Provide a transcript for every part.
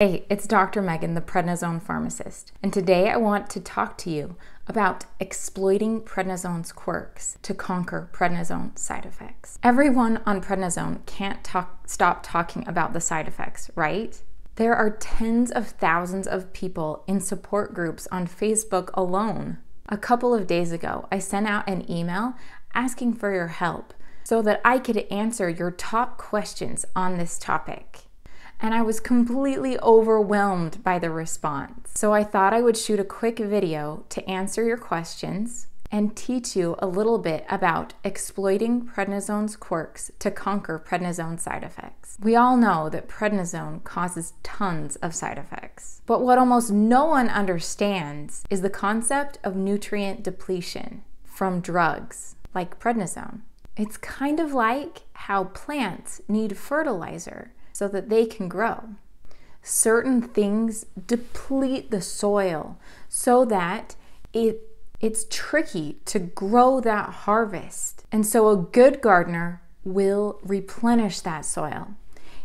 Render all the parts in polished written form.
Hey, it's Dr. Megan, the prednisone pharmacist, and today I want to talk to you about exploiting prednisone's quirks to conquer prednisone side effects. Everyone on prednisone can't stop talking about the side effects, right? There are tens of thousands of people in support groups on Facebook alone. A couple of days ago, I sent out an email asking for your help so that I could answer your top questions on this topic. And I was completely overwhelmed by the response. So I thought I would shoot a quick video to answer your questions and teach you a little bit about exploiting prednisone's quirks to conquer prednisone side effects. We all know that prednisone causes tons of side effects, but what almost no one understands is the concept of nutrient depletion from drugs like prednisone. It's kind of like how plants need fertilizer so that they can grow. Certain things deplete the soil so that it's tricky to grow that harvest. And so a good gardener will replenish that soil.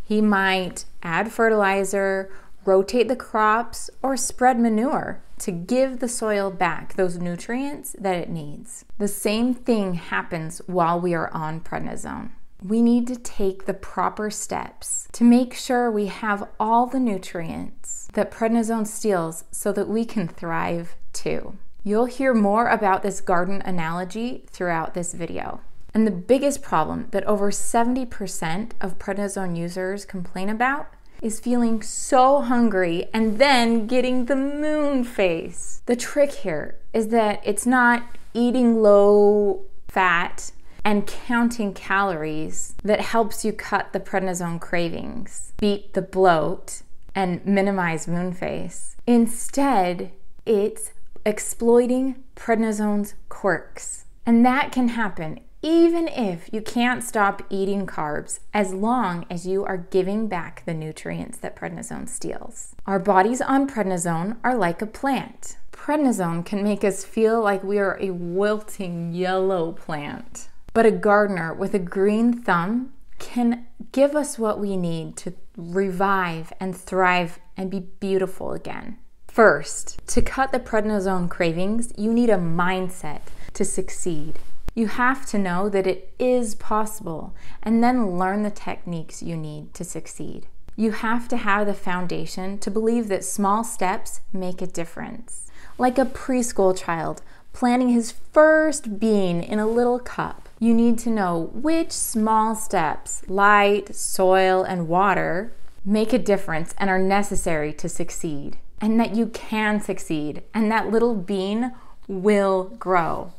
He might add fertilizer, rotate the crops, or spread manure to give the soil back those nutrients that it needs. The same thing happens while we are on prednisone. We need to take the proper steps to make sure we have all the nutrients that prednisone steals so that we can thrive too. You'll hear more about this garden analogy throughout this video. And the biggest problem that over 70% of prednisone users complain about is feeling so hungry and then getting the moon face. The trick here is that it's not eating low fat and counting calories that helps you cut the prednisone cravings, beat the bloat, and minimize moon face. Instead, it's exploiting prednisone's quirks. And that can happen even if you can't stop eating carbs, as long as you are giving back the nutrients that prednisone steals. Our bodies on prednisone are like a plant. Prednisone can make us feel like we are a wilting yellow plant. But a gardener with a green thumb can give us what we need to revive and thrive and be beautiful again. First, to cut the prednisone cravings, you need a mindset to succeed. You have to know that it is possible and then learn the techniques you need to succeed. You have to have the foundation to believe that small steps make a difference. Like a preschool child planting his first bean in a little cup. You need to know which small steps, light, soil, and water, make a difference and are necessary to succeed. And that you can succeed, and that little bean will grow.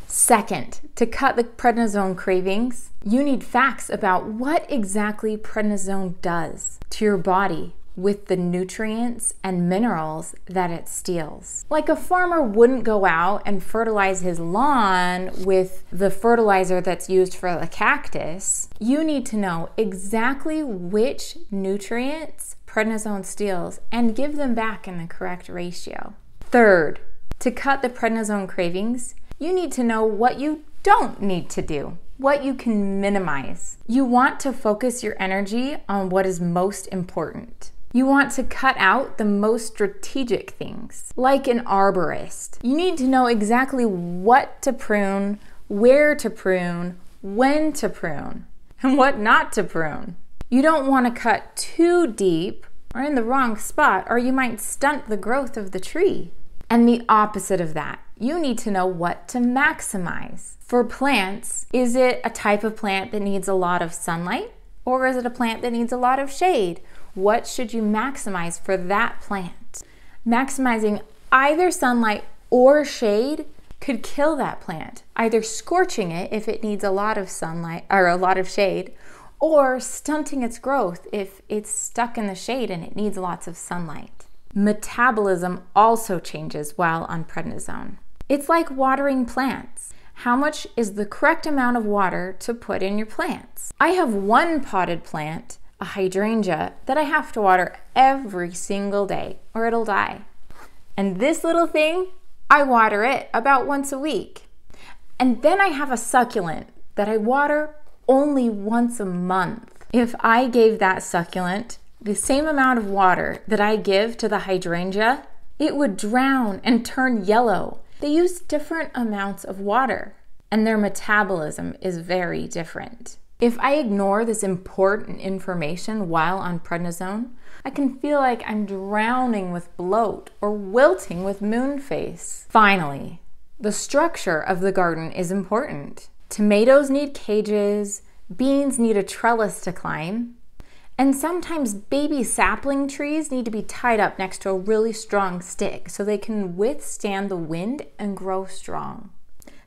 Second, to cut the prednisone cravings, you need facts about what exactly prednisone does to your body with the nutrients and minerals that it steals. Like a farmer wouldn't go out and fertilize his lawn with the fertilizer that's used for the cactus. You need to know exactly which nutrients prednisone steals and give them back in the correct ratio. Third, to cut the prednisone cravings, you need to know what you don't need to do, what you can minimize. You want to focus your energy on what is most important. You want to cut out the most strategic things, like an arborist. You need to know exactly what to prune, where to prune, when to prune, and what not to prune. You don't want to cut too deep or in the wrong spot, or you might stunt the growth of the tree. And the opposite of that, you need to know what to maximize. For plants, is it a type of plant that needs a lot of sunlight, or is it a plant that needs a lot of shade? What should you maximize for that plant? Maximizing either sunlight or shade could kill that plant, either scorching it if it needs a lot of sunlight or a lot of shade, or stunting its growth if it's stuck in the shade and it needs lots of sunlight. Metabolism also changes while on prednisone. It's like watering plants. How much is the correct amount of water to put in your plants? I have one potted plant, a hydrangea, that I have to water every single day or it'll die. And this little thing, I water it about once a week. And then I have a succulent that I water only once a month. If I gave that succulent The same amount of water that I give to the hydrangea, it would drown and turn yellow. They use different amounts of water, and their metabolism is very different. If I ignore this important information while on prednisone, I can feel like I'm drowning with bloat or wilting with moon face. Finally, the structure of the garden is important. Tomatoes need cages, beans need a trellis to climb, and sometimes baby sapling trees need to be tied up next to a really strong stick so they can withstand the wind and grow strong.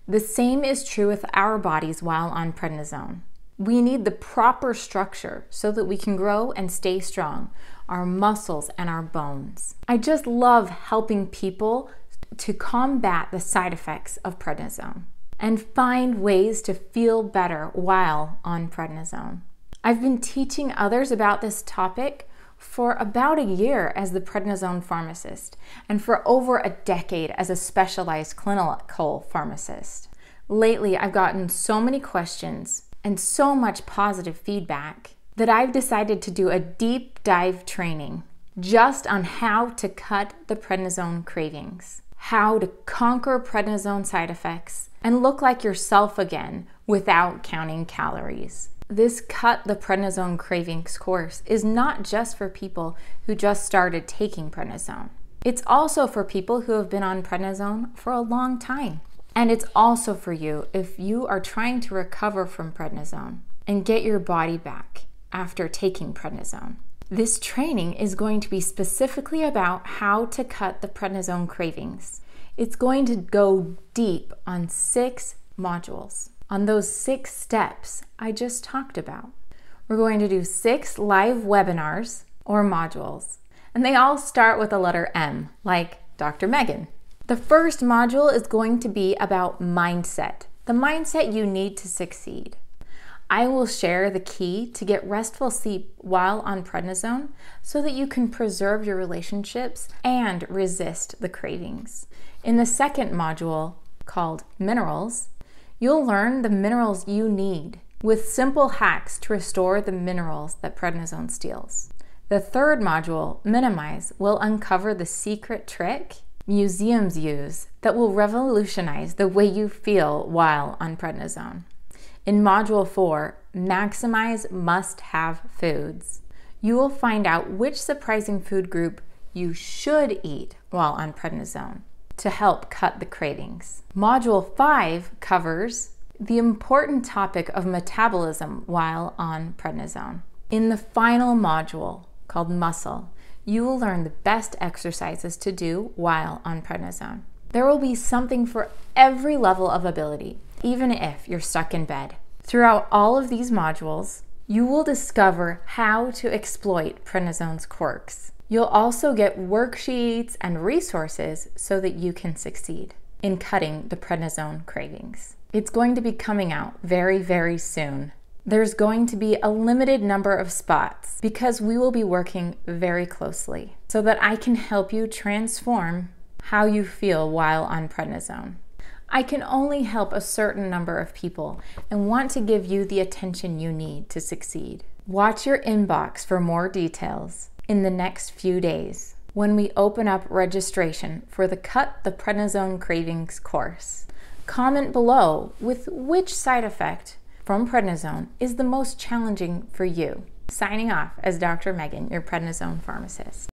The same is true with our bodies while on prednisone. We need the proper structure so that we can grow and stay strong, our muscles and our bones. I just love helping people to combat the side effects of prednisone and find ways to feel better while on prednisone. I've been teaching others about this topic for about a year as the prednisone pharmacist and for over a decade as a specialized clinical pharmacist. Lately, I've gotten so many questions and so much positive feedback that I've decided to do a deep dive training just on how to cut the prednisone cravings, how to conquer prednisone side effects, and look like yourself again without counting calories. This Cut the Prednisone Cravings course is not just for people who just started taking prednisone. It's also for people who have been on prednisone for a long time. And it's also for you if you are trying to recover from prednisone and get your body back after taking prednisone. This training is going to be specifically about how to cut the prednisone cravings. It's going to go deep on 6 modules, on those 6 steps I just talked about. We're going to do 6 live webinars or modules, and they all start with the letter M, like Dr. Megan. The first module is going to be about mindset, the mindset you need to succeed. I will share the key to get restful sleep while on prednisone so that you can preserve your relationships and resist the cravings. In the second module, called Minerals, you'll learn the minerals you need with simple hacks to restore the minerals that prednisone steals. The third module, Minimize, will uncover the secret trick museums use that will revolutionize the way you feel while on prednisone. In Module 4, Maximize Must-Have Foods, you will find out which surprising food group you should eat while on prednisone to help cut the cravings. Module 5 covers the important topic of metabolism while on prednisone. In the final module, called Muscle, you will learn the best exercises to do while on prednisone. There will be something for every level of ability, even if you're stuck in bed. Throughout all of these modules, you will discover how to exploit prednisone's quirks. You'll also get worksheets and resources so that you can succeed in cutting the prednisone cravings. It's going to be coming out very, very soon. There's going to be a limited number of spots because we will be working very closely so that I can help you transform how you feel while on prednisone. I can only help a certain number of people and want to give you the attention you need to succeed. Watch your inbox for more details in the next few days when we open up registration for the Cut the Prednisone Cravings course. Comment below with which side effect from prednisone is the most challenging for you. Signing off as Dr. Megan, your prednisone pharmacist.